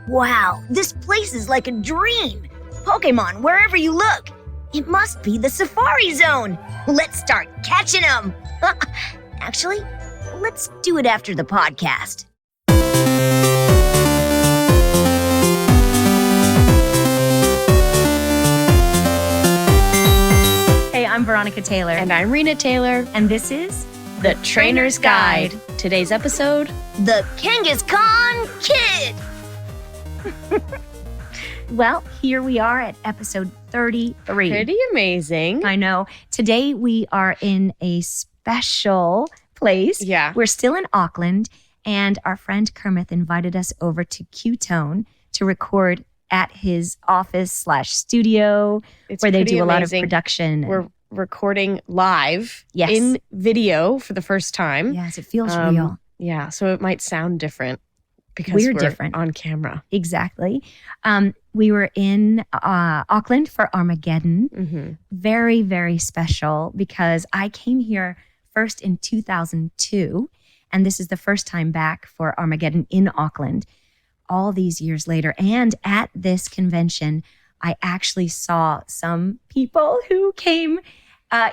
Wow, this place is like a dream. Pokemon wherever you look. It must be the Safari Zone. Let's start catching them. Actually, let's do it after the podcast. Hey, I'm Veronica Taylor. And I'm Rena Taylor. And this is The Trainer's Guide. Today's episode, The Kangaskhan Kid. Well, here we are at episode 33. Pretty amazing. I know. Today we are in a special place. Yeah. We're still in Auckland, and our friend Kermit invited us over to CueTone to record at his office/studio where they do a lot of production. We're recording live Yes. in video for the first time. Yes, it feels real. Yeah, so it might sound different because We're we're different. on camera. Exactly. We were in Auckland for Armageddon. Mm-hmm. Very, very special because I came here first in 2002, and this is the first time back for Armageddon in Auckland all these years later. And at this convention, I actually saw some people who came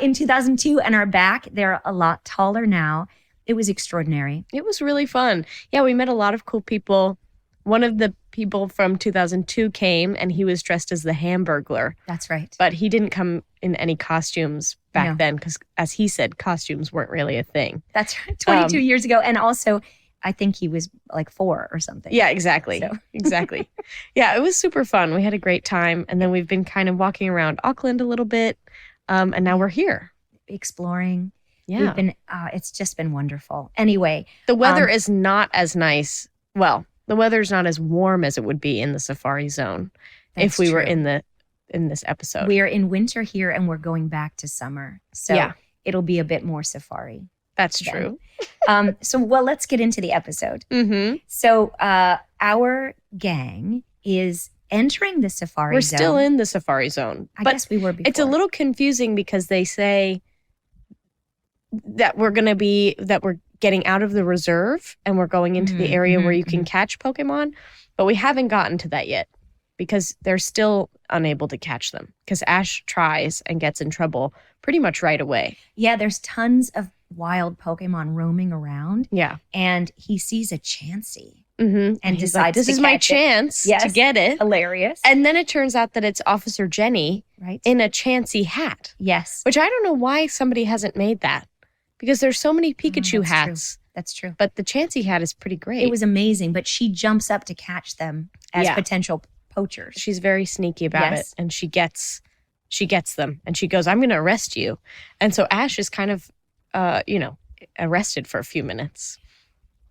in 2002 and are back. They're a lot taller now. It was extraordinary. It was really fun. Yeah, we met a lot of cool people. One of the people from 2002 came, and he was dressed as the Hamburglar. That's right. But he didn't come in any costumes back then because, as he said, costumes weren't really a thing. That's right. 22 years ago. And also, I think he was like 4 or something. Yeah, exactly. So. Exactly. Yeah, it was super fun. We had a great time. And then we've been kind of walking around Auckland a little bit. And now we're here. Exploring. Yeah. We've been, it's just been wonderful. Anyway. The weather is not as nice. Well, the weather's not as warm as it would be in the Safari Zone if we were in this episode. We are in winter here and we're going back to summer. So it'll be a bit more safari. That's true. Well, let's get into the episode. Mm-hmm. So our gang is entering the Safari Zone. We're still in the Safari Zone. I guess we were before. It's a little confusing because they say that we're getting out of the reserve and we're going into the area where you can catch Pokemon, but we haven't gotten to that yet because they're still unable to catch them because Ash tries and gets in trouble pretty much right away. Yeah, there's tons of wild Pokemon roaming around. Yeah. And he sees a Chansey and decides like, this to is my catch chance Yes. to get it. Hilarious. And then it turns out that it's Officer Jenny in a Chansey hat. Yes. Which I don't know why somebody hasn't made that because there's so many Pikachu hats. That's true. But the Chansey hat is pretty great. It was amazing, but she jumps up to catch them as potential poachers. She's very sneaky about it, and she gets them, and she goes, "I'm going to arrest you." And so Ash is kind of, arrested for a few minutes.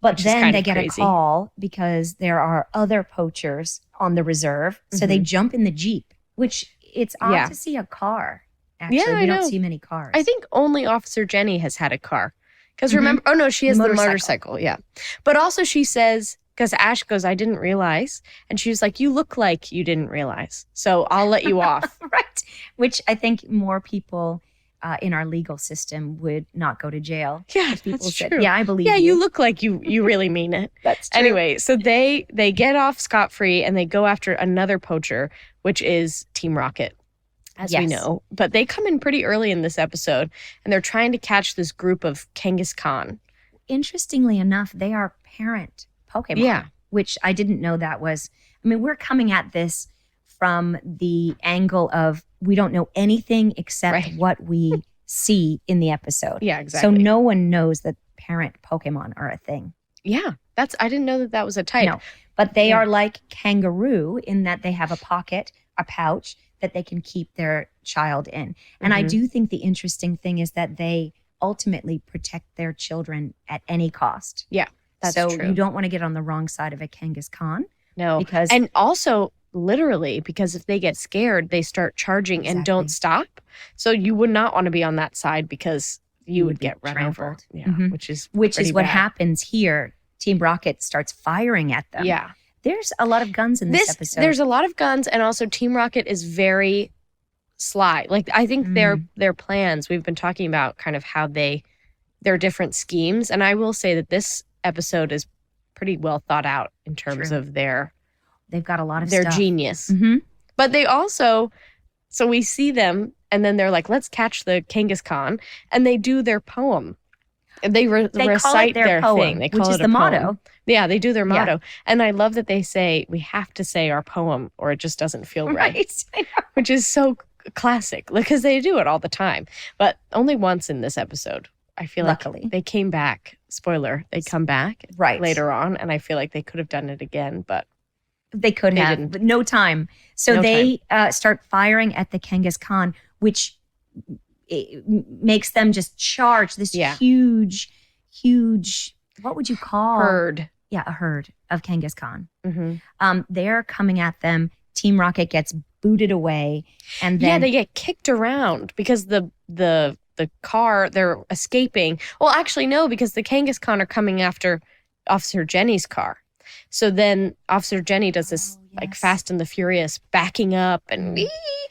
But then they get a call because there are other poachers on the reserve, so they jump in the Jeep, which it's odd to see a car. Actually, we don't see many cars. I think only Officer Jenny has had a car. Because remember, she has the motorcycle. Yeah. But also she says, because Ash goes, "I didn't realize." And she's like, "You look like you didn't realize. So I'll let you off." Right. Which I think more people in our legal system would not go to jail. Yeah, if people that's said, true. "Yeah, I believe you. Yeah, you look like you really mean it." That's true. Anyway, so they get off scot-free and they go after another poacher, which is Team Rocket. As we know. But they come in pretty early in this episode, and they're trying to catch this group of Kangaskhan. Interestingly enough, they are parent Pokemon, which I didn't know that was. I mean, we're coming at this from the angle of we don't know anything except what we see in the episode. Yeah, exactly. So no one knows that parent Pokemon are a thing. Yeah, I didn't know that was a type. No, but they are like kangaroo in that they have a pocket, a pouch, that they can keep their child in. And I do think the interesting thing is that they ultimately protect their children at any cost. Yeah, that's true. So you don't want to get on the wrong side of a Kangaskhan. No. And also, literally, because if they get scared, they start charging and don't stop. So you would not want to be on that side because you would get run over. Yeah, which is what happens here. Team Rocket starts firing at them. Yeah. There's a lot of guns in this episode. There's a lot of guns, and also Team Rocket is very sly. Like, I think their plans, we've been talking about kind of how their different schemes, and I will say that this episode is pretty well thought out in terms of their They've got a lot of They're stuff. genius. Mm-hmm. But they also, so we see them and then they're like, let's catch the Kangaskhan. And they do their poem. They recite their poem, thing. They call which it is a the poem. motto. Yeah, they do their Yeah. motto. And I love that they say, we have to say our poem or it just doesn't feel right. Right. I know. Which is so classic because they do it all the time. But only once in this episode. I feel Luckily. like they came back. Spoiler, they come back Right. later on. And I feel like they could have done it again, but They could They have, didn't. but no time. So No they start firing at the Kangaskhan, which makes them just charge this Yeah. huge, what would you call? herd. Yeah, a herd of Kangaskhan. Mm-hmm. They're coming at them. Team Rocket gets booted away. And then Yeah, they get kicked around because the car, they're escaping. Well, actually, no, because the Kangaskhan are coming after Officer Jenny's car. So then Officer Jenny does this like yes. Fast and the Furious backing up and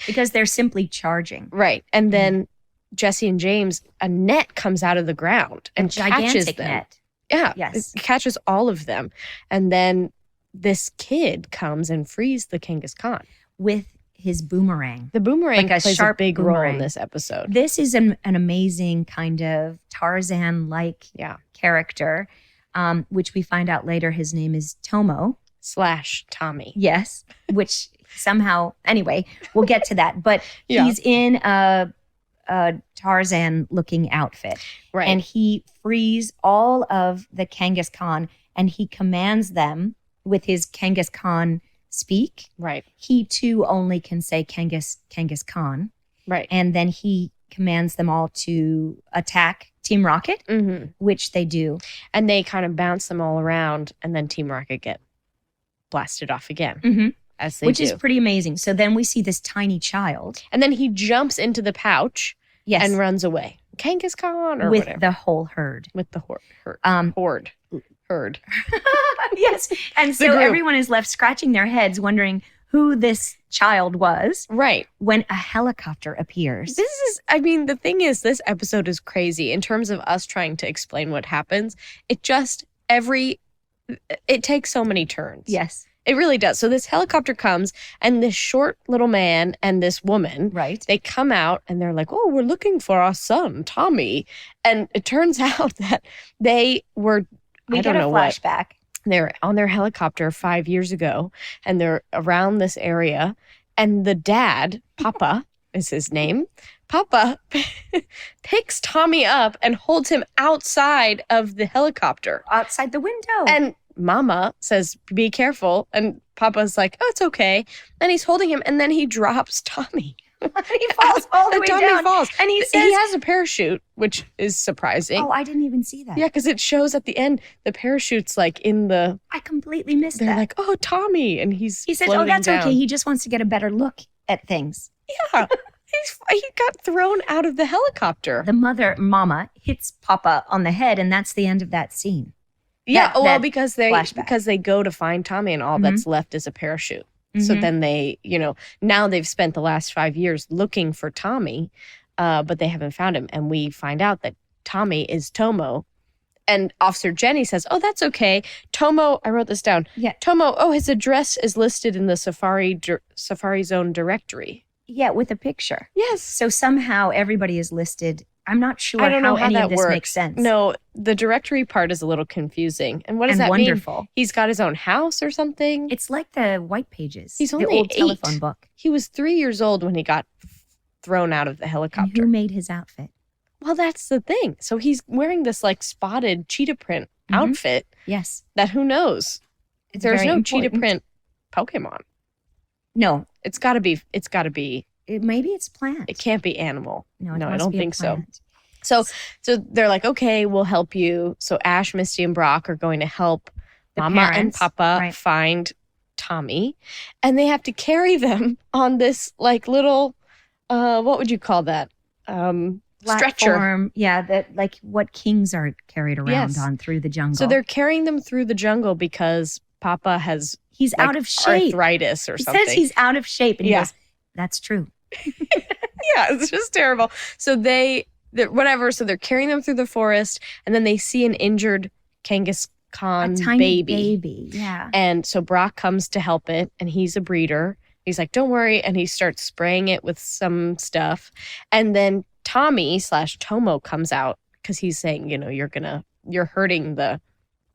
because they're simply charging. right. And then Jesse and James, a net comes out of the ground and a catches gigantic them. net. Yeah, Yes. it catches all of them. And then this kid comes and frees the Kangaskhan. With his boomerang. The boomerang Like a plays sharp a big role boomerang. in this episode. This is an amazing kind of Tarzan-like Yeah. character, which we find out later his name is Tomo. / Tommy. Yes, which somehow, anyway, we'll get to that. But Yeah. he's in a Tarzan-looking outfit. Right. And he frees all of the Kangaskhan and he commands them with his Kangaskhan speak. right. He too only can say Kangaskhan. Right. And then he commands them all to attack Team Rocket, Mm-hmm. which they do. And they kind of bounce them all around, and then Team Rocket get blasted off again, Mhm. as they Which do. is pretty amazing. So then we see this tiny child. And then he jumps into the pouch Yes. and runs away. Kangaskhan or with whatever. the whole herd. With the horde. Herd. Yes. And The so group. everyone is left scratching their heads wondering who this child was Right. when a helicopter appears. This is, I mean, the thing is, this episode is crazy in terms of us trying to explain what happens. It just, it takes so many turns. Yes. It really does. So this helicopter comes, and this short little man and this woman, Right. they come out and they're like, oh, we're looking for our son, Tommy. And it turns out that they were, We I get don't a know what. flashback. They're on their helicopter 5 years ago, and they're around this area. And the dad, Papa is his name, Papa picks Tommy up and holds him outside of the helicopter. Outside the window. And Mama says, be careful. And Papa's like, oh, it's okay. And he's holding him, and then he drops Tommy. he falls all the And way Tommy down. falls. And he He says, has a parachute, which is surprising. oh, I didn't even see that. Yeah, because it shows at the end, the parachute's like in the, I completely missed they're that. like, oh, Tommy. And he He says, oh, floating that's down. okay. He just wants to get a better look at things. Yeah. He got thrown out of the helicopter. The mama, hits Papa on the head, and that's the end of that scene. Yeah, that well, because flashback. they go to find Tommy, and all that's left is a parachute. So Mhm. then they, now they've spent the last 5 years looking for Tommy, but they haven't found him. And we find out that Tommy is Tomo. And Officer Jenny says, oh, that's okay. Tomo, I wrote this down. Yeah. Tomo, oh, his address is listed in the Safari Zone directory. Yeah, with a picture. Yes. So somehow everybody is listed. I'm not sure I don't know how how any that of this works. makes sense. No, the directory part is a little confusing. And what does and that mean? wonderful. He's got his own house or something? It's like the white pages. He's the only old 8. telephone book. He was 3 years old when he got thrown out of the And helicopter. who made his outfit? Well, that's the thing. So he's wearing this like spotted cheetah print Mhm. outfit Yes. that who knows? It's There's very no important. cheetah print Pokemon. No, It's got to be, maybe it's plant. it can't be animal. No, I must don't be a think so. plant. So they're like, okay, we'll help you. So Ash, Misty, and Brock are going to help The Mama and parents, Papa right. find Tommy. And they have to carry them on this like little, what would you call that? Stretcher. Platform, yeah, that like what kings are carried around Yes. on through the jungle. So they're carrying them through the jungle because Papa has he's like, out of shape. arthritis or He something. says he's out of shape, and he Yeah. goes, "That's true." Yeah, it's just terrible. So they're whatever. So they're carrying them through the forest, and then they see an injured Kangaskhan tiny baby. Yeah. And so Brock comes to help it, and he's a breeder. He's like, don't worry. And he starts spraying it with some stuff. And then Tommy/Tomo comes out because he's saying, you're hurting the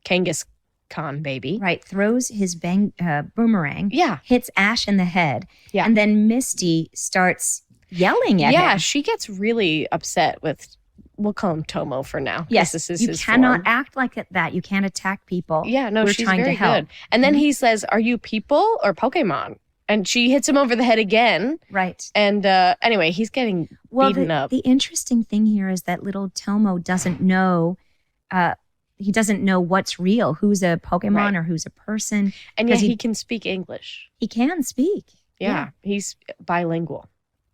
Kangaskhan baby. Right. Throws his boomerang. Yeah. Hits Ash in the head. Yeah. And then Misty starts yelling at him. Yeah, she gets really upset with, we'll call him Tomo for now. Yes, this is you his cannot form. act like that. You can't attack people. Yeah, no, We're she's trying very to help. good. And then he says, are you people or Pokemon? And she hits him over the head again. Right. And anyway, he's getting beaten up. The interesting thing here is that little Tomo doesn't know. He doesn't know what's real, who's a Pokemon or who's a person. And yet he can speak English. He can speak. Yeah. He's bilingual,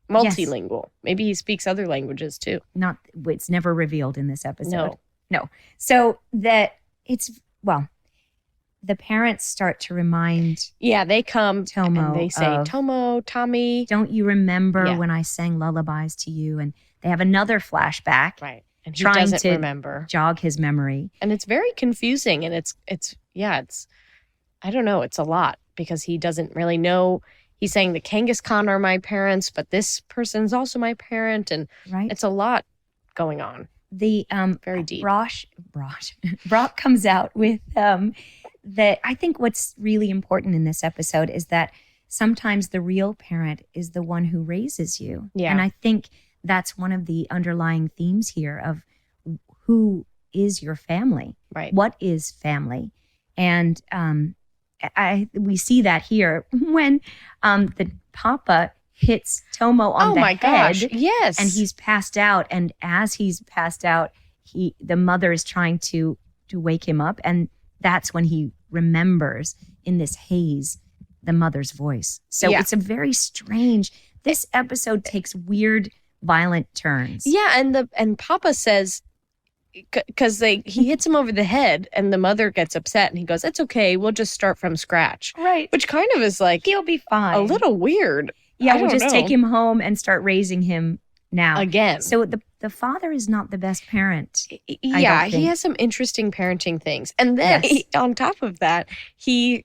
multilingual. Yes. Maybe he speaks other languages too. It's never revealed in this episode. No. So that the parents start to remind they come Tomo and they say, Tomo, Tommy. Don't you remember when I sang lullabies to you? And they have another flashback. Right. And he trying doesn't to remember. Jog his memory. And it's very confusing. And it's I don't know. It's a lot because he doesn't really know. He's saying the Kangaskhan are my parents, but this person's also my parent. And it's a lot going on. The very deep. Brock comes out with that. I think what's really important in this episode is that sometimes the real parent is the one who raises you. Yeah. And I think that's one of the underlying themes here of who is your family. Right. What is family? And we see that here when the papa hits Tomo on the head. Gosh, yes. And he's passed out. And as he's passed out, the mother is trying to wake him up. And that's when he remembers in this haze the mother's voice. So it's a very strange. This episode takes weird, violent turns. Yeah, and Papa says, because he hits him over the head, and the mother gets upset, and he goes, "It's okay, we'll just start from scratch." Right. Which kind of is like, he'll be fine. A little weird. Yeah, we'll just take him home and start raising him now. Again. So the father is not the best parent. Yeah, he has some interesting parenting things. And then on top of that,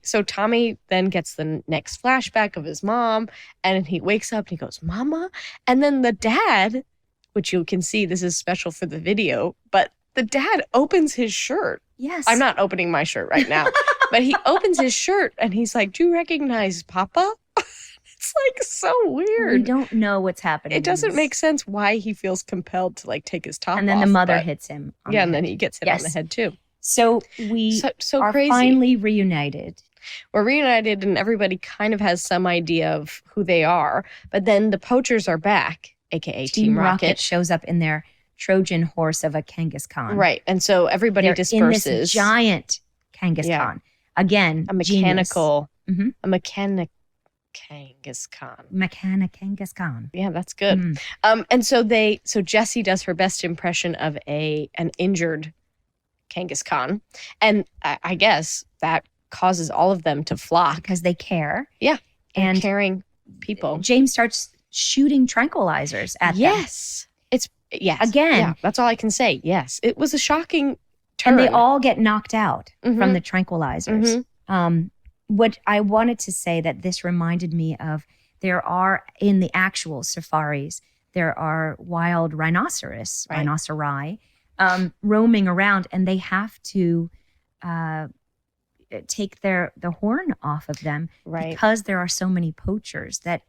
so Tommy then gets the next flashback of his mom, and he wakes up and he goes, "Mama?" And then the dad, which you can see, this is special for the video, but the dad opens his shirt. Yes. I'm not opening my shirt right now, but he opens his shirt and he's like, "Do you recognize Papa?" It's like so weird. We don't know what's happening. It doesn't make sense why he feels compelled to take his top off. And then the mother hits him. And then he gets hit on the head too. So we are crazy. Finally reunited. We're reunited and everybody kind of has some idea of who they are. But then the poachers are back, aka Team Rocket. Shows up in their Trojan horse of a Kangaskhan. Right. And so everybody disperses. In this giant Kangaskhan. Yeah. Again, a mechanical Kangaskhan. Kangaskhan. Yeah, that's good. And so Jessie does her best impression of an injured Kangaskhan. And I guess that causes all of them to flock. Because they care. Yeah. And caring people. James starts shooting tranquilizers at them. Yes. Again. Yeah, that's all I can say. Yes. It was a shocking turn. And they all get knocked out from the tranquilizers. What I wanted to say that this reminded me of, there are, in the actual safaris, there are wild rhinoceri, roaming around, and they have to take the horn off of them because there are so many poachers that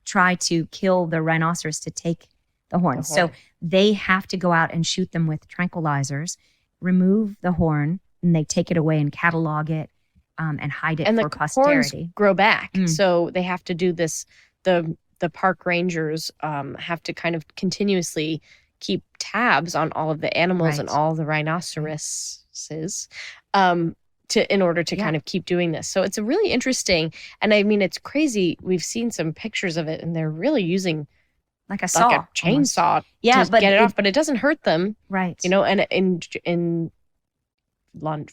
try to kill the rhinoceros to take the horn. So they have to go out and shoot them with tranquilizers, remove the horn, and they take it away and catalog it. And hide it for posterity. Horns grow back, so they have to do this. The park rangers have to kind of continuously keep tabs on all of the animals and all the rhinoceroses, in order to kind of keep doing this. So it's a really interesting, and I mean it's crazy. We've seen some pictures of it, and they're really using like a chainsaw to get it off, but it doesn't hurt them, right? And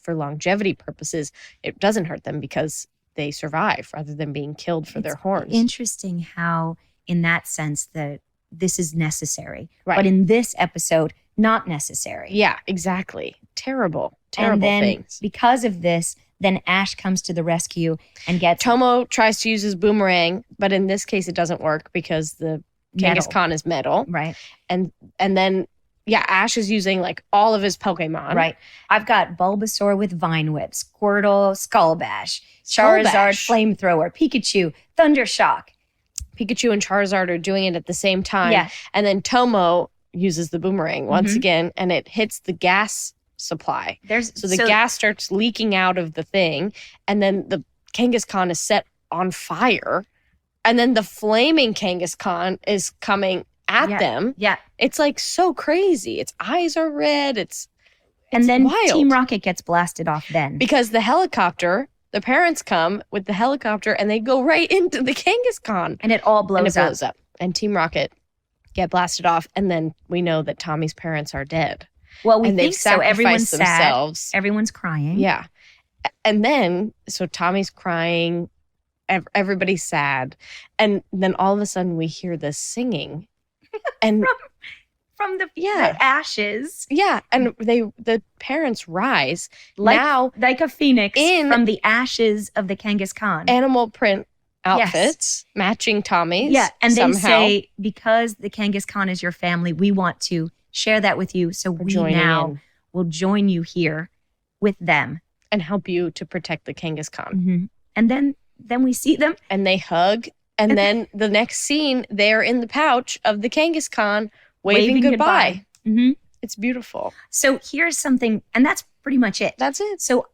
for longevity purposes, it doesn't hurt them because they survive rather than being killed for their horns. Interesting how, in that sense, that this is necessary, but in this episode, not necessary. Yeah, exactly. terrible and then things. Because of this, then Ash comes to the rescue and gets Tomo tries to use his boomerang, but in this case it doesn't work because the Kangaskhan is metal. Right. And then Ash is using like all of his Pokemon. Right. I've got Bulbasaur with Vine Whip, Squirtle, Skullbash, Charizard, Flamethrower, Pikachu, Thundershock. Pikachu and Charizard are doing it at the same time. Yeah. And then Tomo uses the boomerang once again, and it hits the gas supply. So the gas starts leaking out of the thing, and then the Kangaskhan is set on fire, and then the flaming Kangaskhan is coming at them. Yeah. It's like so crazy. Its eyes are red. It's and then wild. Team Rocket gets blasted off then. Because the parents come with the helicopter and they go right into the Kangaskhan. And it all blows up. And Team Rocket get blasted off. And then we know that Tommy's parents are dead. Well, we think so. Everyone's sad. Everyone's crying. Yeah. And then, so Tommy's crying. Everybody's sad. And then all of a sudden we hear this singing. And from the ashes. Yeah. And the parents rise. Like a phoenix from the ashes of the Kangaskhan. Animal print outfits matching Tommy's. Yeah. And somehow. They say, because the Kangaskhan is your family, we want to share that with you. So we now will join you here with them. And help you to protect the Kangaskhan. Mm-hmm. And then we see them. And they hug. And then the next scene, they're in the pouch of the Kangaskhan waving goodbye. Mm-hmm. It's beautiful. So here's something, and that's pretty much it. That's it. So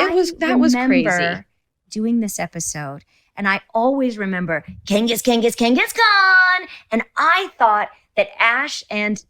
that was crazy. Doing this episode, and I always remember Kangaskhan. And I thought that Ash and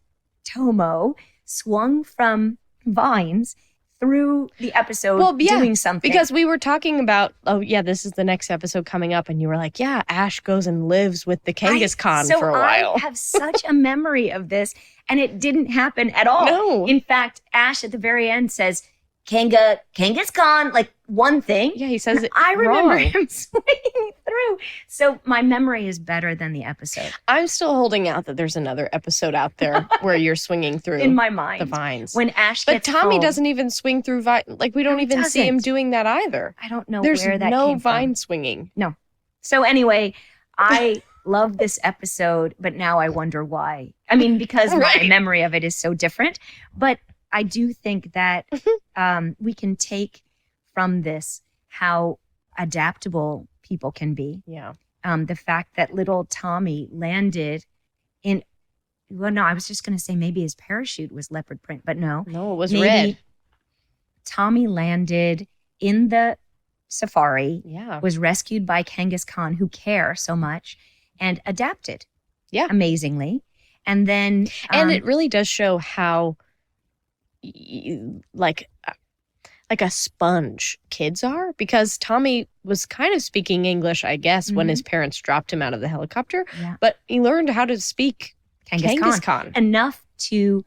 Tomo swung from vines through the episode doing something. Because we were talking about, this is the next episode coming up. And you were like, Ash goes and lives with the Kangaskhan for a while. I have such a memory of this, and it didn't happen at all. No. In fact, Ash at the very end says, Kangaskhan, like one thing. Yeah, he says it I remember wrong. him swinging through. So my memory is better than the episode. I'm still holding out that there's another episode out there where you're swinging through in my mind the vines. When Ash but gets Tommy home, doesn't even swing through vine. Like we don't even see him doing that either. I don't know there's where that no came vine from. swinging. No. So anyway, I love this episode, but now I wonder why. I mean, because my memory of it is so different. But I do think that we can take from this how adaptable people can be. Yeah. The fact that little Tommy landed in, I was just going to say maybe his parachute was leopard print, but no. No, it was maybe red. Tommy landed in the safari, was rescued by Kangaskhan, who care so much, and adapted amazingly. And then... and it really does show how... like a sponge kids are, because Tommy was kind of speaking English, I guess, when his parents dropped him out of the helicopter, but he learned how to speak Kangaskhan enough to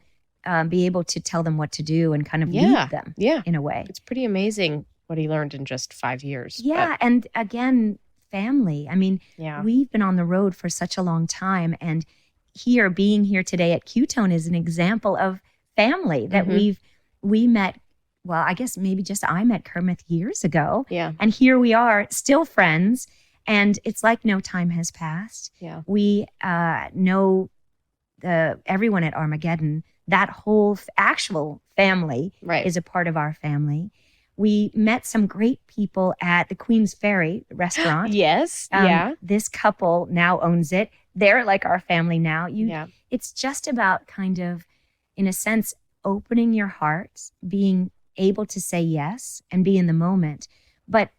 be able to tell them what to do and kind of lead them in a way. It's pretty amazing what he learned in just 5 years. Yeah, and again, family. I mean, we've been on the road for such a long time, and being here today at CueTone is an example of family that we met. Well, I guess maybe just I met Kermit years ago. Yeah. And here we are, still friends. And it's like no time has passed. Yeah. We know everyone at Armageddon. That whole actual family is a part of our family. We met some great people at the Queen's Ferry restaurant. Yes. This couple now owns it. They're like our family now. It's just about kind of, in a sense, opening your heart, being able to say yes and be in the moment. But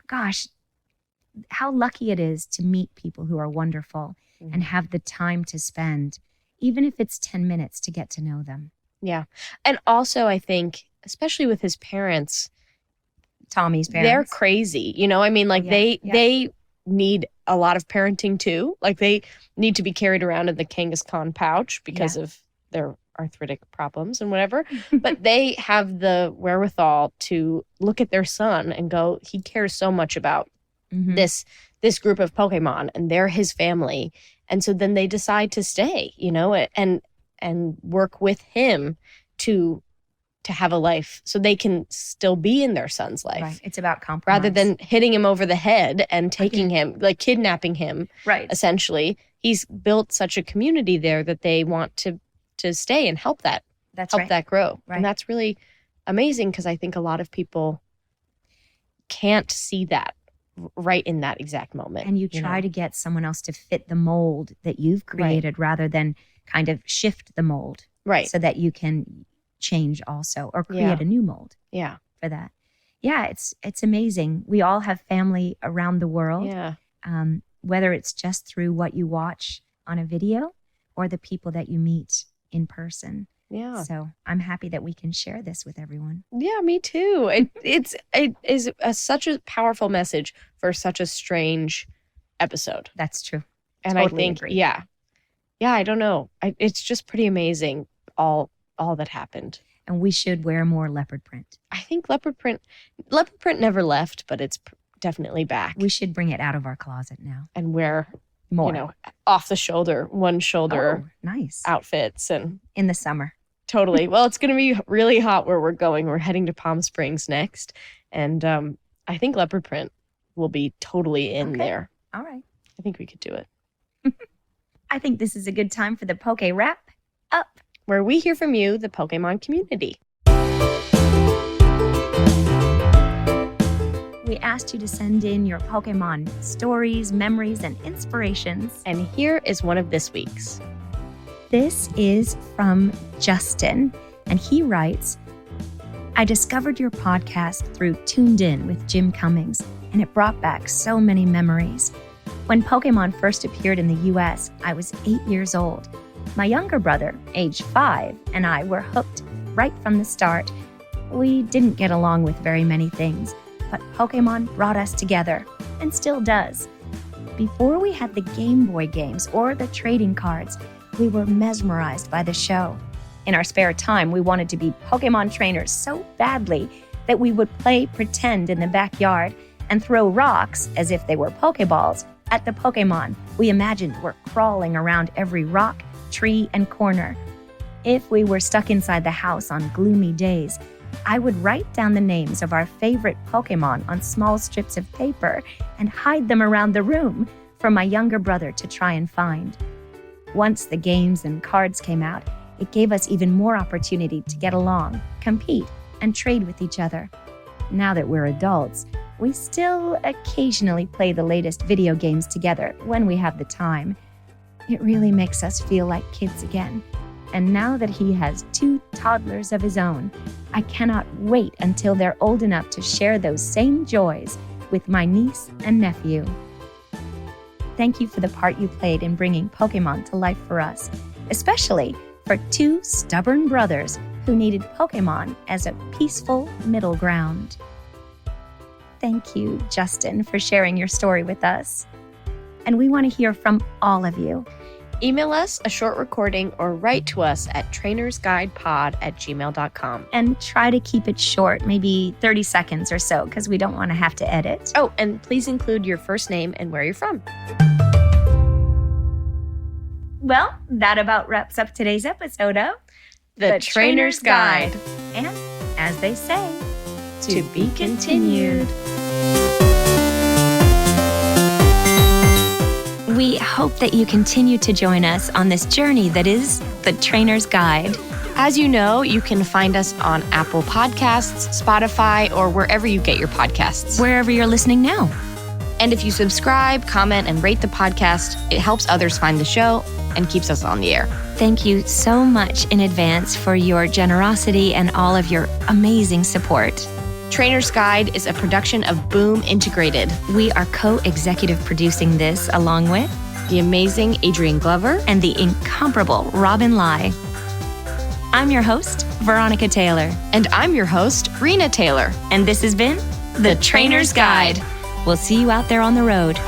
gosh, how lucky it is to meet people who are wonderful and have the time to spend, even if it's 10 minutes, to get to know them. Yeah. And also, I think, especially with his parents, Tommy's parents, they're crazy. You know, I mean, like they need a lot of parenting too. Like they need to be carried around in the Kangaskhan pouch because of their arthritic problems and whatever. But they have the wherewithal to look at their son and go, he cares so much about this group of Pokemon, and they're his family. And so then they decide to stay, you know, and work with him to to have a life so they can still be in their son's life. Right. It's about compromise. Rather than hitting him over the head and taking him, like kidnapping him, essentially. He's built such a community there that they want to stay and help that grow. Right. And that's really amazing because I think a lot of people can't see that right in that exact moment. And you try to get someone else to fit the mold that you've created rather than kind of shift the mold. Right. So that you can change also or create a new mold. Yeah. For that. Yeah, it's amazing. We all have family around the world. Yeah. Whether it's just through what you watch on a video or the people that you meet in person. Yeah. So I'm happy that we can share this with everyone. Yeah, me too. It is such a powerful message for such a strange episode. That's true. And totally I think, agree. yeah, I don't know. It's just pretty amazing all that happened. And we should wear more leopard print. I think leopard print never left, but it's definitely back. We should bring it out of our closet now. And wear more. Off the shoulder, one shoulder nice outfits and in the summer. Totally. Well, it's going to be really hot where we're going. We're heading to Palm Springs next. And I think leopard print will be totally in there. All right. I think we could do it. I think this is a good time for the Poke Wrap Up, where we hear from you, the Pokemon community. We asked you to send in your Pokemon stories, memories, and inspirations. And here is one of this week's. This is from Justin, and he writes, I discovered your podcast through Tuned In with Jim Cummings, and it brought back so many memories. When Pokemon first appeared in the US, I was 8 years old. My younger brother, age 5, and I were hooked right from the start. We didn't get along with very many things, but Pokemon brought us together, and still does. Before we had the Game Boy games or the trading cards, we were mesmerized by the show. In our spare time, we wanted to be Pokemon trainers so badly that we would play pretend in the backyard and throw rocks, as if they were Pokeballs, at the Pokemon we imagined were crawling around every rock, tree, and corner. If we were stuck inside the house on gloomy days, I would write down the names of our favorite Pokemon on small strips of paper and hide them around the room for my younger brother to try and find. Once the games and cards came out, it gave us even more opportunity to get along, compete, and trade with each other. Now that we're adults, we still occasionally play the latest video games together when we have the time. It really makes us feel like kids again. And now that he has 2 toddlers of his own, I cannot wait until they're old enough to share those same joys with my niece and nephew. Thank you for the part you played in bringing Pokemon to life for us, especially for 2 stubborn brothers who needed Pokemon as a peaceful middle ground. Thank you, Justin, for sharing your story with us. And we want to hear from all of you. Email us a short recording or write to us at trainersguidepod@gmail.com. And try to keep it short, maybe 30 seconds or so, because we don't want to have to edit. Oh, and please include your first name and where you're from. Well, that about wraps up today's episode of The Trainer's Guide. And, as they say, to be continued. We hope that you continue to join us on this journey that is The Trainer's Guide. As you know, you can find us on Apple Podcasts, Spotify, or wherever you get your podcasts. Wherever you're listening now. And if you subscribe, comment, and rate the podcast, it helps others find the show and keeps us on the air. Thank you so much in advance for your generosity and all of your amazing support. Trainer's Guide is a production of Boom Integrated. We are co-executive producing this along with the amazing Adrian Glover and the incomparable Robin Lai. I'm your host, Veronica Taylor. And I'm your host, Rena Taylor. And this has been The Trainer's Guide. We'll see you out there on the road.